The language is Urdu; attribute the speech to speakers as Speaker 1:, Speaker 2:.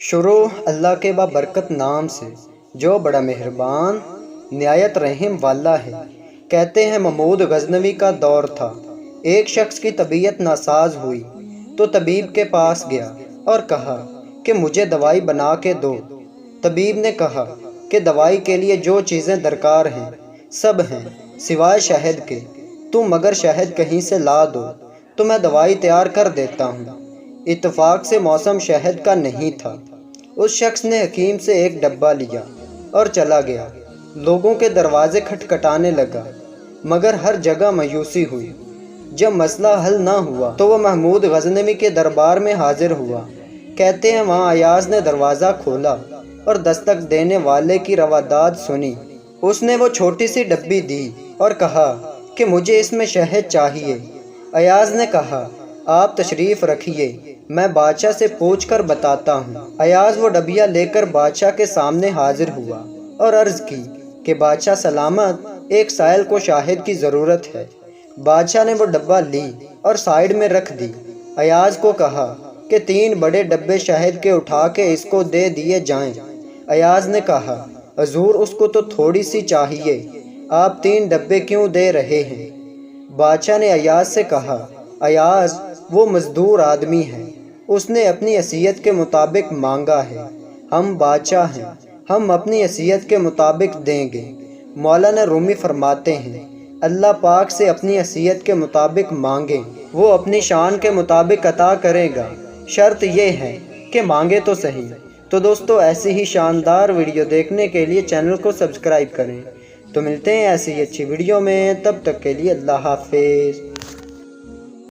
Speaker 1: شروع اللہ کے بابرکت نام سے جو بڑا مہربان نہایت رحم والا ہے۔ کہتے ہیں محمود غزنوی کا دور تھا۔ ایک شخص کی طبیعت ناساز ہوئی تو طبیب کے پاس گیا اور کہا کہ مجھے دوائی بنا کے دو۔ طبیب نے کہا کہ دوائی کے لیے جو چیزیں درکار ہیں سب ہیں سوائے شہد کے، تم مگر شہد کہیں سے لا دو تو میں دوائی تیار کر دیتا ہوں۔ اتفاق سے موسم شہد کا نہیں تھا۔ اس شخص نے حکیم سے ایک ڈبہ لیا اور چلا گیا۔ لوگوں کے دروازے کھٹکھٹانے لگا مگر ہر جگہ مایوسی ہوئی۔ جب مسئلہ حل نہ ہوا تو وہ محمود غزنوی کے دربار میں حاضر ہوا۔ کہتے ہیں وہاں ایاز نے دروازہ کھولا اور دستک دینے والے کی رواداد سنی۔ اس نے وہ چھوٹی سی ڈبی دی اور کہا کہ مجھے اس میں شہد چاہیے۔ ایاز نے کہا آپ تشریف رکھیے، میں بادشاہ سے پوچھ کر بتاتا ہوں۔ ایاز وہ ڈبیا لے کر بادشاہ کے سامنے حاضر ہوا اور عرض کی کہ بادشاہ سلامت، ایک سائل کو شاہد کی ضرورت ہے۔ بادشاہ نے وہ ڈبہ لی اور سائیڈ میں رکھ دی۔ ایاز کو کہا کہ 3 بڑے ڈبے شہد کے اٹھا کے اس کو دے دیے جائیں۔ ایاز نے کہا حضور اس کو تو تھوڑی سی چاہیے، آپ 3 ڈبے کیوں دے رہے ہیں؟ بادشاہ نے ایاز سے کہا ایاز وہ مزدور آدمی ہے، اس نے اپنی حیثیت کے مطابق مانگا ہے، ہم بادشاہ ہیں، ہم اپنی حیثیت کے مطابق دیں گے۔ مولانا رومی فرماتے ہیں اللہ پاک سے اپنی حیثیت کے مطابق مانگیں، وہ اپنی شان کے مطابق عطا کرے گا، شرط یہ ہے کہ مانگے تو صحیح۔ تو دوستو ایسی ہی شاندار ویڈیو دیکھنے کے لیے چینل کو سبسکرائب کریں۔ تو ملتے ہیں ایسی ہی اچھی ویڈیو میں، تب تک کے لیے اللہ حافظ۔